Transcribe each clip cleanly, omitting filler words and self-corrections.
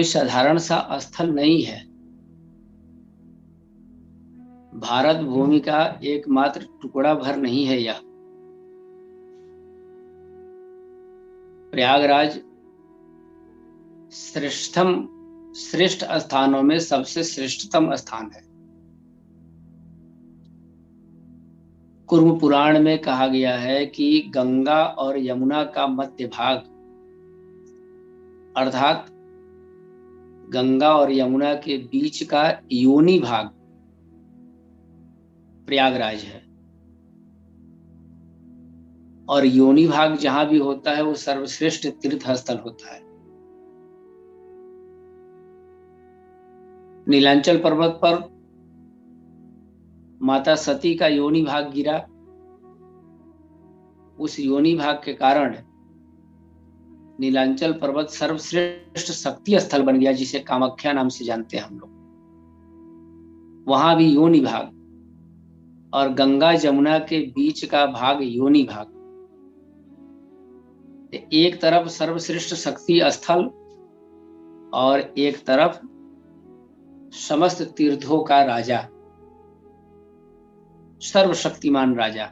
कोई साधारण सा स्थल नहीं है। भारत भूमि का एकमात्र टुकड़ा भर नहीं है यह। प्रयागराज श्रेष्ठ स्थानों में सबसे श्रेष्ठतम स्थान है। कुर्म पुराण में कहा गया है कि गंगा और यमुना का मध्य भाग, अर्थात गंगा और यमुना के बीच का योनि भाग प्रयागराज है। और योनि भाग जहां भी होता है वो सर्वश्रेष्ठ तीर्थ स्थल होता है। नीलांचल पर्वत पर माता सती का योनि भाग गिरा। उस योनि भाग के कारण नीलांचल पर्वत सर्वश्रेष्ठ शक्ति स्थल बन गया, जिसे कामाख्या नाम से जानते हैं हम लोग। वहां भी योनि भाग, और गंगा जमुना के बीच का भाग योनि भाग। एक तरफ सर्वश्रेष्ठ शक्ति स्थल और एक तरफ समस्त तीर्थों का राजा, सर्वशक्तिमान राजा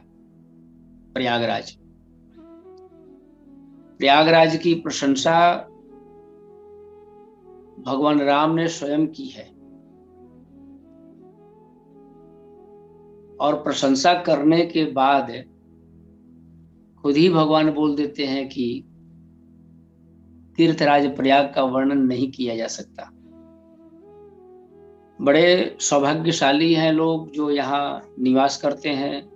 प्रयागराज। प्रयागराज की प्रशंसा भगवान राम ने स्वयं की है, और प्रशंसा करने के बाद खुद ही भगवान बोल देते हैं कि तीर्थराज प्रयाग का वर्णन नहीं किया जा सकता। बड़े सौभाग्यशाली हैं लोग जो यहाँ निवास करते हैं।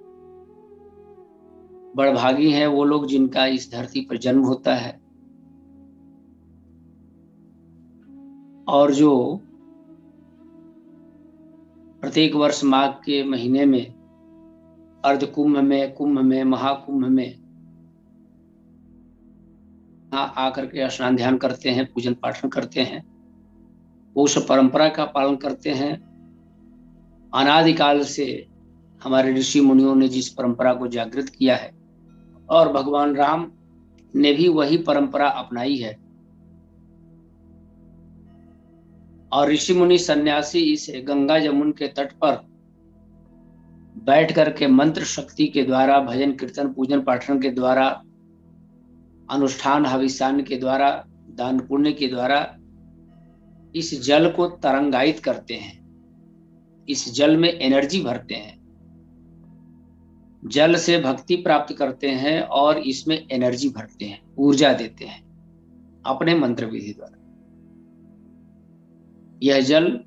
बड़भागी हैं वो लोग जिनका इस धरती पर जन्म होता है। और जो प्रत्येक वर्ष माघ के महीने में अर्ध कुंभ में, कुंभ में, महाकुंभ में यहाँ आकर के स्नान ध्यान करते हैं, पूजन पाठन करते हैं, वो उस परंपरा का पालन करते हैं। अनादिकाल से हमारे ऋषि मुनियों ने जिस परंपरा को जागृत किया है, और भगवान राम ने भी वही परंपरा अपनाई है। और ऋषि मुनि सन्यासी इस गंगा जमुन के तट पर बैठ करके मंत्र शक्ति के द्वारा, भजन कीर्तन पूजन पाठन के द्वारा, अनुष्ठान हविष्यान के द्वारा, दान पुण्य के द्वारा इस जल को तरंगायित करते हैं। इस जल में एनर्जी भरते हैं, जल से भक्ति प्राप्त करते हैं और इसमें एनर्जी भरते हैं, ऊर्जा देते हैं अपने मंत्र विधि द्वारा। यह जल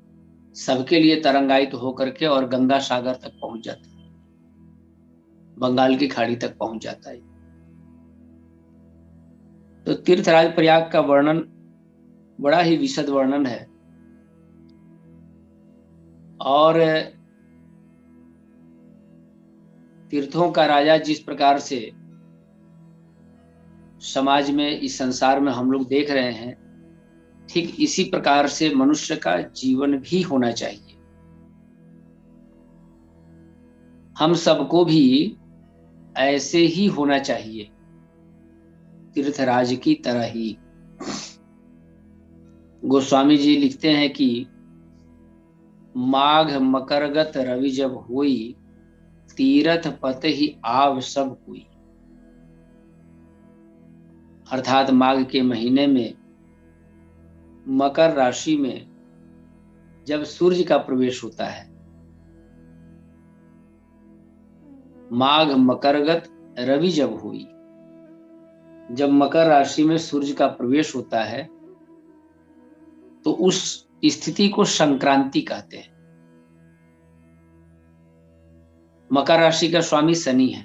सबके लिए तरंगायित होकर के और गंगा सागर तक पहुंच जाता है, बंगाल की खाड़ी तक पहुंच जाता है। तो तीर्थराज प्रयाग का वर्णन बड़ा ही विशद वर्णन है। और तीर्थों का राजा जिस प्रकार से समाज में, इस संसार में हम लोग देख रहे हैं, ठीक इसी प्रकार से मनुष्य का जीवन भी होना चाहिए। हम सबको भी ऐसे ही होना चाहिए, तीर्थराज की तरह ही। गोस्वामी जी लिखते हैं कि माघ मकरगत रवि जब हुई, तीरथ पत ही आव सब हुई। अर्थात माघ के महीने में मकर राशि में जब सूर्य का प्रवेश होता है, माघ मकरगत रवि जब हुई, जब मकर राशि में सूर्य का प्रवेश होता है तो उस स्थिति को संक्रांति कहते हैं। मकर राशि का स्वामी शनि है,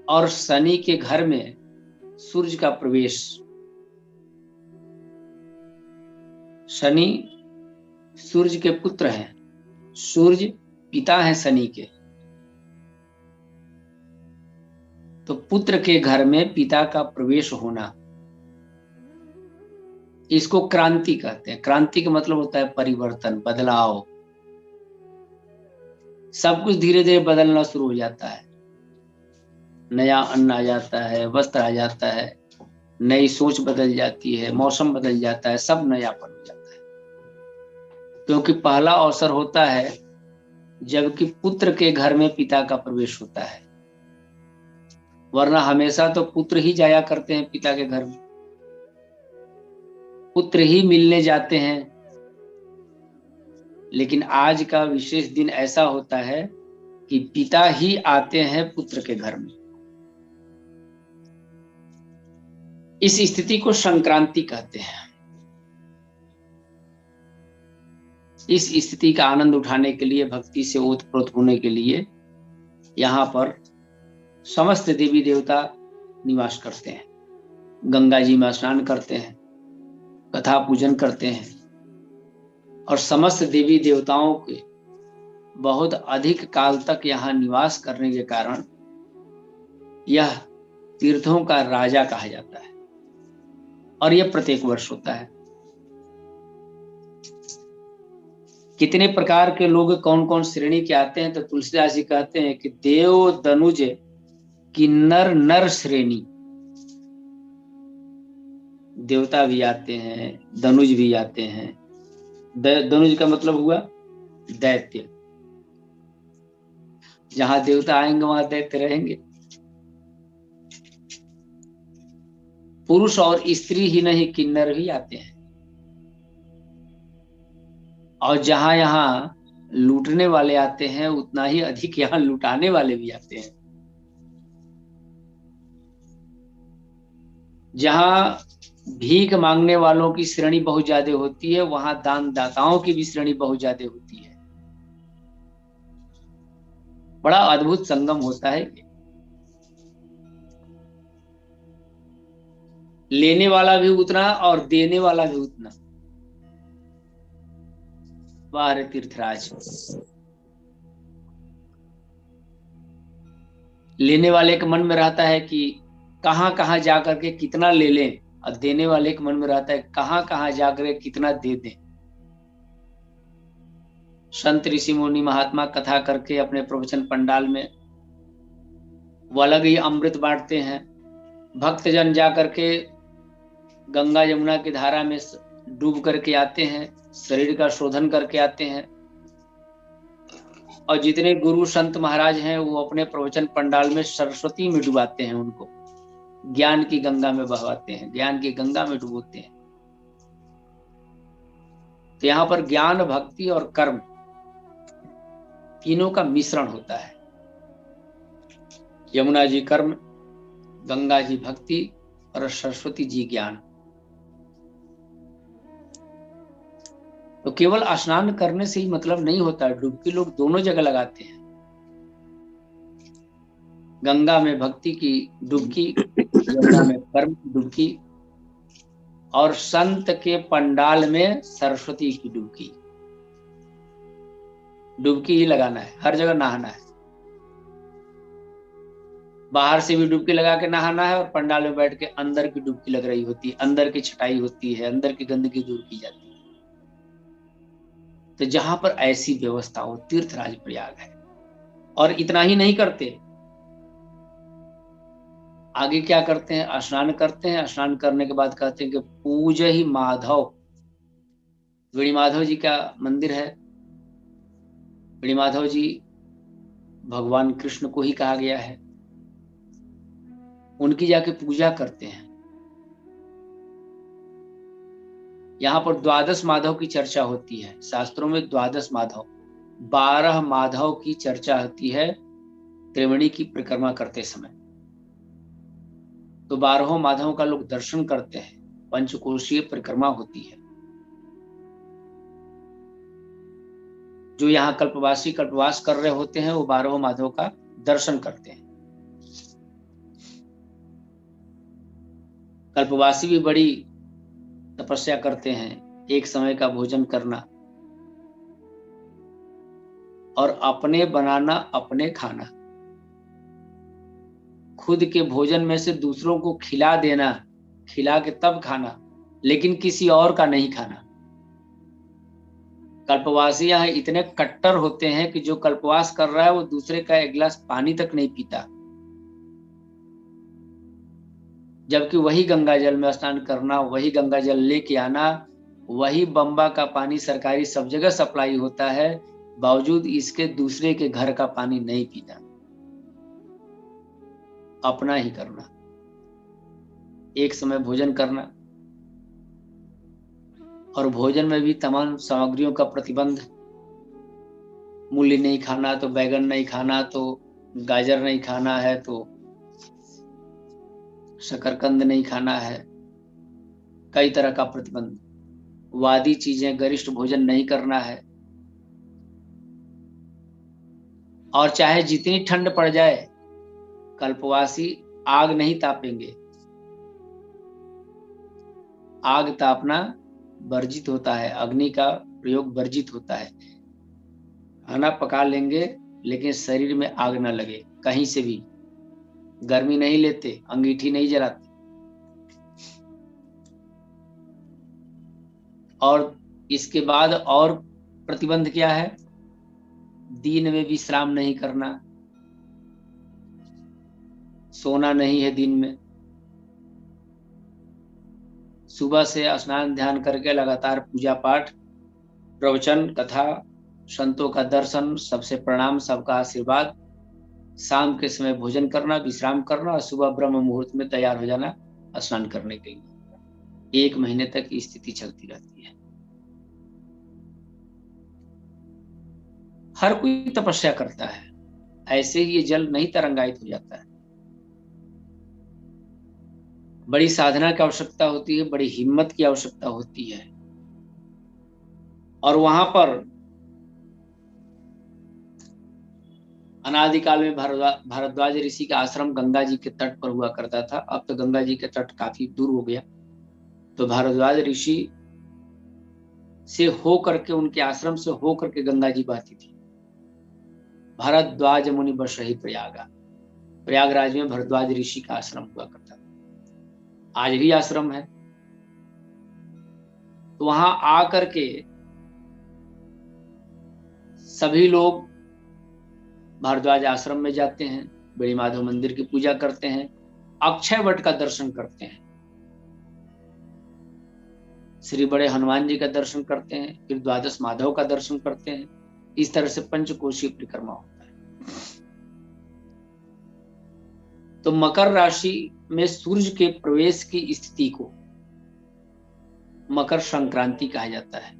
और शनि के घर में सूर्य का प्रवेश, शनि सूर्य के पुत्र हैं, सूर्य पिता हैं शनि के, तो पुत्र के घर में पिता का प्रवेश होना, इसको क्रांति कहते हैं। क्रांति का मतलब होता है परिवर्तन, बदलाव। सब कुछ धीरे धीरे बदलना शुरू हो जाता है। नया अन्न आ जाता है, वस्त्र आ जाता है, नई सोच बदल जाती है, मौसम बदल जाता है, सब नयापन हो जाता है। क्योंकि पहला अवसर होता है जबकि पुत्र के घर में पिता का प्रवेश होता है, वरना हमेशा तो पुत्र ही जाया करते हैं पिता के घर में, पुत्र ही मिलने जाते हैं। लेकिन आज का विशेष दिन ऐसा होता है कि पिता ही आते हैं पुत्र के घर में। इस स्थिति को संक्रांति कहते हैं। इस स्थिति का आनंद उठाने के लिए, भक्ति से ओतप्रोत होने के लिए यहाँ पर समस्त देवी देवता निवास करते हैं। गंगा जी में स्नान करते हैं, कथा पूजन करते हैं, और समस्त देवी देवताओं के बहुत अधिक काल तक यहाँ निवास करने के कारण यह तीर्थों का राजा कहा जाता है, और यह प्रत्येक वर्ष होता है। कितने प्रकार के लोग कौन कौन श्रेणी के आते हैं, तो तुलसीदास जी कहते हैं कि देव दनुज किन्नर नर श्रेणी। देवता भी आते हैं, दनुज भी आते हैं। दनुज का मतलब हुआ दैत्य। जहां देवता आएंगे वहां दैत्य रहेंगे। पुरुष और स्त्री ही नहीं, किन्नर भी आते हैं। और जहां यहाँ लूटने वाले आते हैं, उतना ही अधिक यहाँ लुटाने वाले भी आते हैं। जहां भीख मांगने वालों की श्रेणी बहुत ज्यादा होती है, वहां दान दाताओं की भी श्रेणी बहुत ज्यादा होती है। बड़ा अद्भुत संगम होता है। लेने वाला भी उतना और देने वाला भी उतना। वाह रे तीर्थराज। लेने वाले के मन में रहता है कि कहां कहां जाकर के कितना ले लें, और देने वाले के मन में रहता है कहां कहां जाकर के कितना दे दें। संत ऋषि मुनि महात्मा कथा करके अपने प्रवचन पंडाल में वो अलग ही अमृत बांटते हैं। भक्तजन जा करके गंगा यमुना की धारा में डूब करके आते हैं, शरीर का शोधन करके आते हैं। और जितने गुरु संत महाराज हैं वो अपने प्रवचन पंडाल में सरस्वती में डुबाते हैं, उनको ज्ञान की गंगा में बहवाते हैं, ज्ञान की गंगा में डुबोते हैं। तो यहाँ पर ज्ञान, भक्ति और कर्म तीनों का मिश्रण होता है। यमुना जी कर्म, गंगा जी भक्ति और सरस्वती जी ज्ञान। तो केवल स्नान करने से ही मतलब नहीं होता है। डुबकी लोग दोनों जगह लगाते हैं। गंगा में भक्ति की डुबकी, यमुना में कर्म की डुबकी, और संत के पंडाल में सरस्वती की डुबकी। डुबकी ही लगाना है, हर जगह नहाना है। बाहर से भी डुबकी लगा के नहाना है, और पंडाल में बैठ के अंदर की डुबकी लग रही होती है, अंदर की छटाई होती है, अंदर की गंदगी दूर की जाती है। तो जहां पर ऐसी व्यवस्था हो, तीर्थराज प्रयाग है। और इतना ही नहीं करते, आगे क्या करते हैं, स्नान करते हैं। स्नान करने के बाद कहते हैं कि पूज ही माधव। वेणी माधव जी का मंदिर है। वेणी माधव जी भगवान कृष्ण को ही कहा गया है। उनकी जाके पूजा करते हैं। यहाँ पर द्वादश माधव की चर्चा होती है। शास्त्रों में द्वादश माधव, 12 माधव की चर्चा होती है त्रिवेणी की परिक्रमा करते समय। तो 12 माधव का लोग दर्शन करते हैं। पंचकोशीय परिक्रमा होती है। जो यहाँ कल्पवासी कल्पवास कर रहे होते हैं, वो 12 माधव का दर्शन करते हैं। कल्पवासी भी बड़ी तपस्या करते हैं। एक समय का भोजन करना और अपने बनाना, अपने खाना, खुद के भोजन में से दूसरों को खिला देना, खिला के तब खाना, लेकिन किसी और का नहीं खाना। कल्पवासी यहाँ इतने कट्टर होते हैं कि जो कल्पवास कर रहा है वो दूसरे का एक गिलास पानी तक नहीं पीता। जबकि वही गंगा जल में स्नान करना, वही गंगा जल लेके आना, वही बम्बा का पानी सरकारी सब जगह सप्लाई होता है, बावजूद इसके दूसरे के घर का पानी नहीं पीना, अपना ही करना। एक समय भोजन करना, और भोजन में भी तमाम सामग्रियों का प्रतिबंध। मूली नहीं खाना तो बैगन नहीं खाना, तो गाजर नहीं खाना है, तो शकरकंद नहीं खाना है, कई तरह का प्रतिबंध। वादी चीजें, गरिष्ठ भोजन नहीं करना है। और चाहे जितनी ठंड पड़ जाए, कल्पवासी आग नहीं तापेंगे। आग तापना वर्जित होता है, अग्नि का प्रयोग वर्जित होता है। खाना पका लेंगे लेकिन शरीर में आग ना लगे कहीं से भी। गर्मी नहीं लेते, अंगीठी नहीं जलाते। और इसके बाद और प्रतिबंध क्या है? दिन में विश्राम नहीं करना, सोना नहीं है दिन में। सुबह से स्नान ध्यान करके लगातार पूजा पाठ, प्रवचन, कथा, संतों का दर्शन, सबसे प्रणाम, सबका आशीर्वाद। शाम के समय भोजन करना, विश्राम करना, और सुबह ब्रह्म मुहूर्त में तैयार हो जाना स्नान करने के लिए। 1 महीने तक स्थिति चलती रहती है। हर कोई तपस्या करता है, ऐसे ही ये जल नहीं तरंगायित हो जाता है। बड़ी साधना की आवश्यकता होती है, बड़ी हिम्मत की आवश्यकता होती है। और वहां पर अनादिकाल में भारद्वाज ऋषि का आश्रम गंगा जी के तट पर हुआ करता था। अब तो गंगा जी के तट काफी दूर हो गया, तो भारद्वाज ऋषि से हो करके, उनके आश्रम से हो करके गंगा जी बहती थी। भारद्वाज मुनि बसहि प्रयागा, प्रयागराज में भरद्वाज ऋषि का आश्रम हुआ करता था। आज भी आश्रम है। तो वहां आकर के सभी लोग भारद्वाज आश्रम में जाते हैं, बेड़ी माधव मंदिर की पूजा करते हैं, अक्षय वट का दर्शन करते हैं, श्री बड़े हनुमान जी का दर्शन करते हैं, फिर द्वादश माधव का दर्शन करते हैं। इस तरह से पंचकोशीय परिक्रमा होता है। तो मकर राशि में सूर्य के प्रवेश की स्थिति को मकर संक्रांति कहा जाता है।